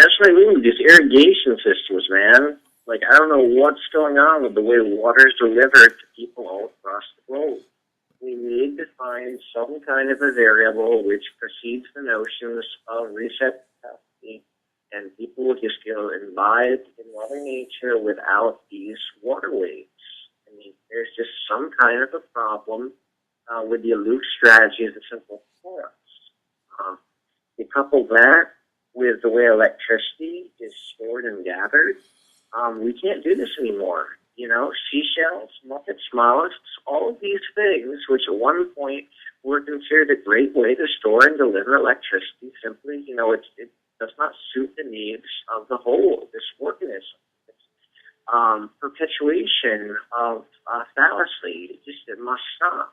that's what I mean with these irrigation systems, man. Like, I don't know what's going on with the way water is delivered to people all across the globe. We need to find some kind of a variable which precedes the notions of receptivity, and people will just go imbibe in Mother Nature without these waterways. I mean, there's just some kind of a problem with the aloof strategy of the simple forest. You couple that with the way electricity is stored and gathered, we can't do this anymore. You know, seashells, muppets, mollusks, all of these things, which at one point were considered a great way to store and deliver electricity, simply, you know, it does not suit the needs of the whole, this organism. Perpetuation of fallacy, it must stop.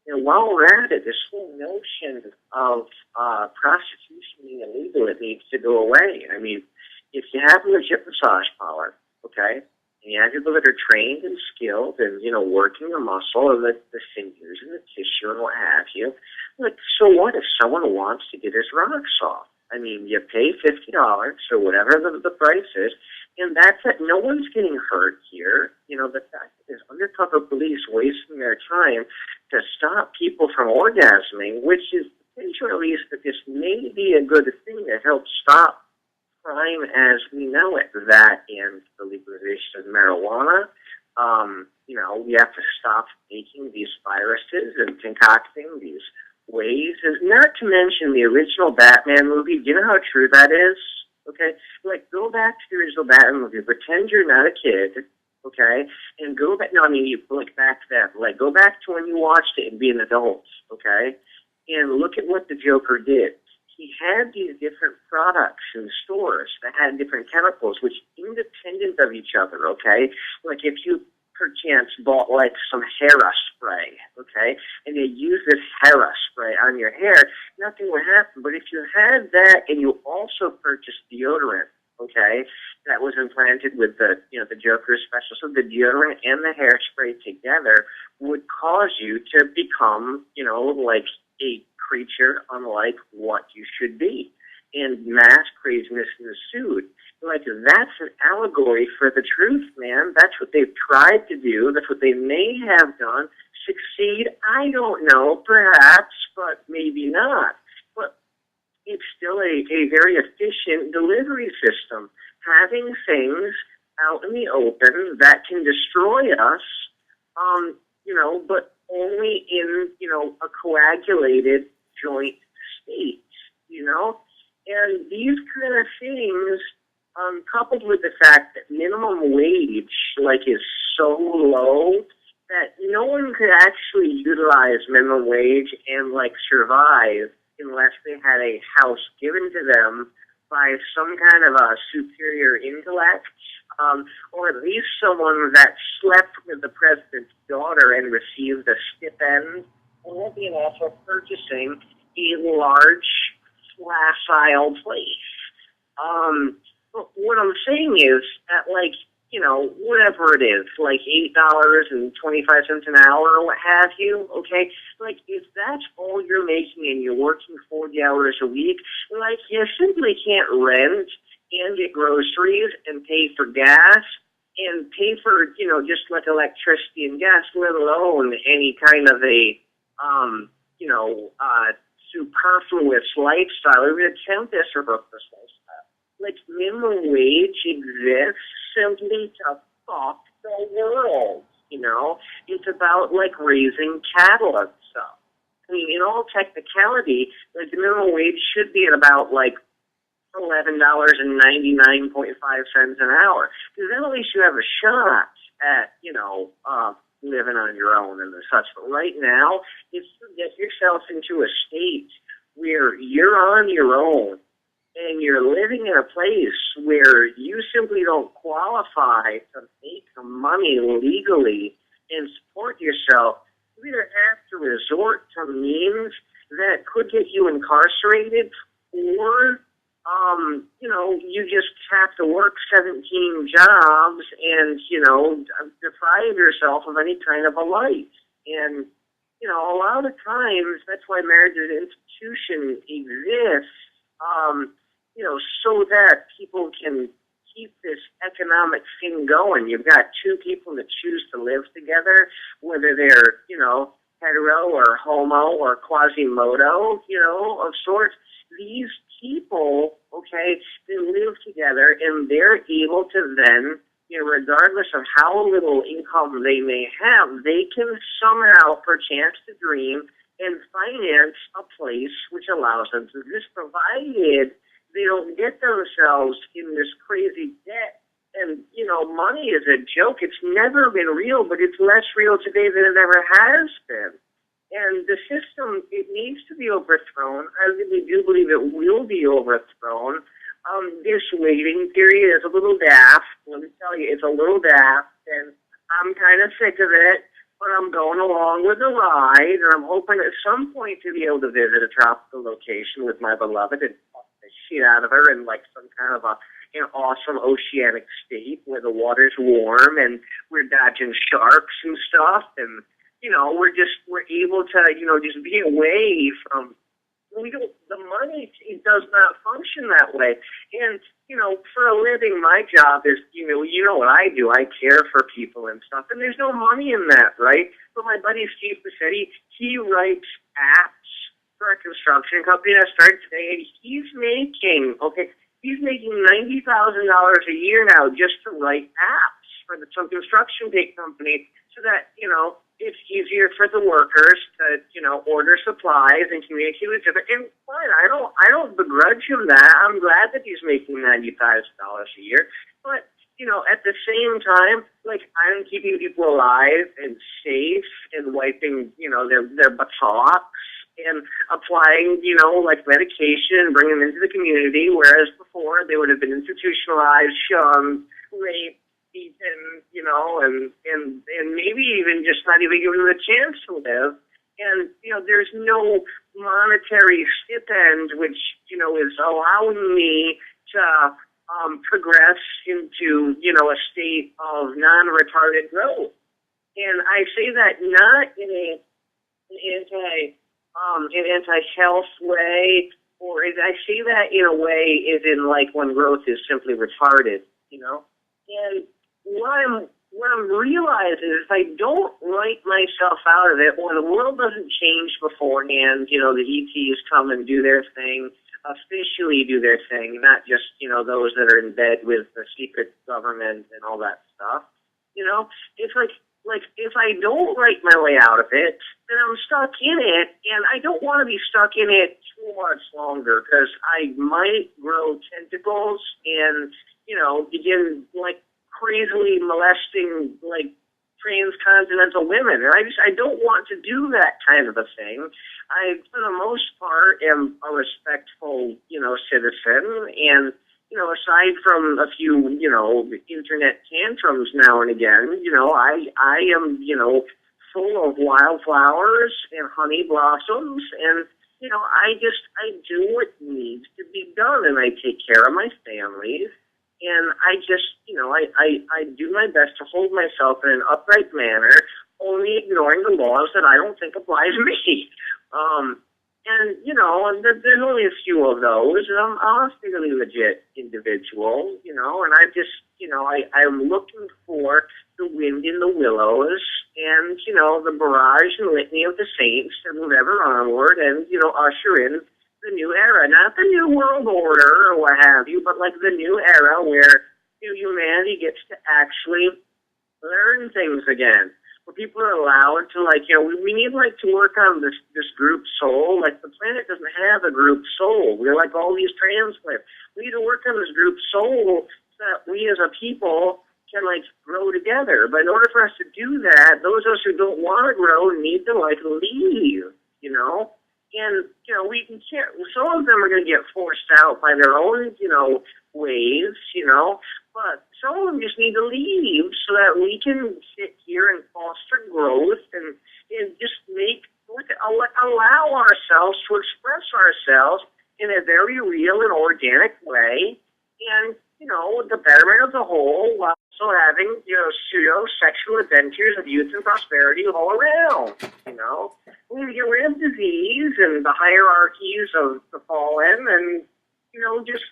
You know, while we're at it, this whole notion of prostitution being illegal, it needs to go away. I mean, if you have a legit massage parlor, okay, and you have people that are trained and skilled and, you know, working the muscle and the sinews and the tissue and what have you, like, so what if someone wants to get his rocks off? I mean, you pay $50 or whatever the price is, and that's it. No one's getting hurt here. You know, the fact that there's undercover police wasting their time to stop people from orgasming, which is potentially at least that this may be a good thing to help stop crime as we know it. That and the legalization of marijuana. You know, we have to stop making these viruses and concocting these ways. Not to mention the original Batman movie. Do you know how true that is? Okay, like, go back to the original Batman movie. Pretend you're not a kid, okay, and go back. No, I mean, you look back to that. Like, go back to when you watched it and be an adult, okay, and look at what the Joker did. He had these different products in stores that had different chemicals, which independent of each other, okay. Like, if you perchance bought like some hairspray, okay, and you use this hairspray on your hair, nothing would happen. But if you had that and you also purchased deodorant, okay, that was implanted with the, you know, the Joker special, so the deodorant and the hairspray together would cause you to become, you know, like a creature unlike what you should be. And mass craziness ensued. Like, that's an allegory for the truth, man. That's what they've tried to do. That's what they may have done. Succeed? I don't know. Perhaps, but maybe not. But it's still a very efficient delivery system. Having things out in the open that can destroy us, you know, but only in, you know, a coagulated joint state, you know? And these kind of things, coupled with the fact that minimum wage, like, is so low that no one could actually utilize minimum wage and, like, survive unless they had a house given to them by some kind of a superior intellect, or at least someone that slept with the president's daughter and received a stipend, won't be enough for purchasing a large, facile place. But what I'm saying is that, like, you know, whatever it is, like $8.25 an hour or what have you, okay? Like, if that's all you're making and you're working 40 hours a week, like, you simply can't rent and get groceries and pay for gas and pay for, you know, just like electricity and gas, let alone any kind of a, you know, superfluous lifestyle, or even attempt this superfluous lifestyle. Like, minimum wage exists simply to fuck the world, you know? It's about, like, raising cattle and stuff. I mean, in all technicality, like, the minimum wage should be at about, like, $11.99.5 an hour. Because then at least you have a shot at, you know, living on your own and such. But right now, it's to get yourself into a state where you're on your own and you're living in a place where you simply don't qualify to make money legally and support yourself. You either have to resort to means that could get you incarcerated, or you know, you just have to work 17 jobs and, you know, deprive yourself of any kind of a life. And, you know, a lot of times, that's why marriage as an institution exists, so that people can keep this economic thing going. You've got two people that choose to live together, whether they're, hetero or homo or quasimodo, of sorts. These people, okay, they live together and they're able to then, regardless of how little income they may have, they can somehow, perchance to dream, and finance a place which allows them to this, provided they don't get themselves in this crazy debt. And, money is a joke. It's never been real, but it's less real today than it ever has been. And the system, it needs to be overthrown. I really do believe it will be overthrown. This waiting period is a little daft. Let me tell you, it's a little daft, and I'm kind of sick of it, but I'm going along with the ride, and I'm hoping at some point to be able to visit a tropical location with my beloved and fuck the shit out of her in like some kind of an awesome oceanic state where the water's warm and we're dodging sharks and stuff, and we're able to, just be away from, the money, it does not function that way. And, for a living, my job is, what I do. I care for people and stuff, and there's no money in that, right? But my buddy Steve Bassetti, he writes apps for a construction company that started today, and he's making $90,000 a year now just to write apps for some construction big company so that, it's easier for the workers to, order supplies and communicate with each other. And fine, I don't begrudge him that. I'm glad that he's making $90,000 a year. But, at the same time, I'm keeping people alive and safe and wiping, their buttocks and applying, medication and bringing them into the community, whereas before they would have been institutionalized, shunned, raped, beaten, and maybe even just not even given them a chance to live. And, there's no monetary stipend which, is allowing me to progress into, a state of non-retarded growth. And I say that not in an anti-health way, or I say that in a way is in when growth is simply retarded, And what I'm realizing is if I don't write myself out of it, or the world doesn't change beforehand, the ETs come and do their thing, officially do their thing, not just, those that are in bed with the secret government and all that stuff. It's if I don't write my way out of it, then I'm stuck in it, and I don't want to be stuck in it too much longer, because I might grow tentacles and, begin, crazily molesting, transcontinental women. And I don't want to do that kind of a thing. I, for the most part, am a respectful, citizen, and, aside from a few, internet tantrums now and again, I am, full of wildflowers and honey blossoms, and, I do what needs to be done, and I take care of my families, and I just, I do my best to hold myself in an upright manner, only ignoring the laws that I don't think apply to me. And there's only a few of those, and I'm a fairly legit individual, and I just, I'm looking for the wind in the willows and, the barrage and litany of the saints to move ever onward and, usher in the new era. Not the new world order or what have you, but the new era where humanity gets to actually learn things again. Where people are allowed to, we need, to work on this group soul. The planet doesn't have a group soul. We're like all these transplants. We need to work on this group soul so that we as a people can, grow together. But in order for us to do that, those of us who don't want to grow need to, leave, And, we can't, some of them are going to get forced out by their own, ways, but some of them just need to leave so that we can sit here and foster growth and just allow ourselves to express ourselves in a very real and organic way and, the betterment of the whole while also having, pseudo-sexual adventures of youth and prosperity all around, We need to get rid of disease and the hierarchies of the fallen and, just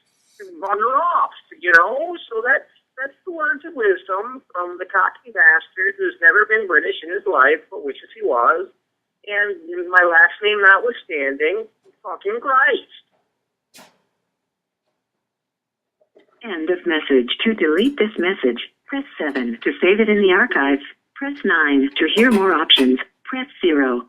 bugger off, you know? So that's the words of wisdom from the cocky bastard who's never been British in his life, but wishes he was. And my last name notwithstanding, fucking Christ. End of message. To delete this message, press 7. To save it in the archives, press 9. To hear more options, press 0.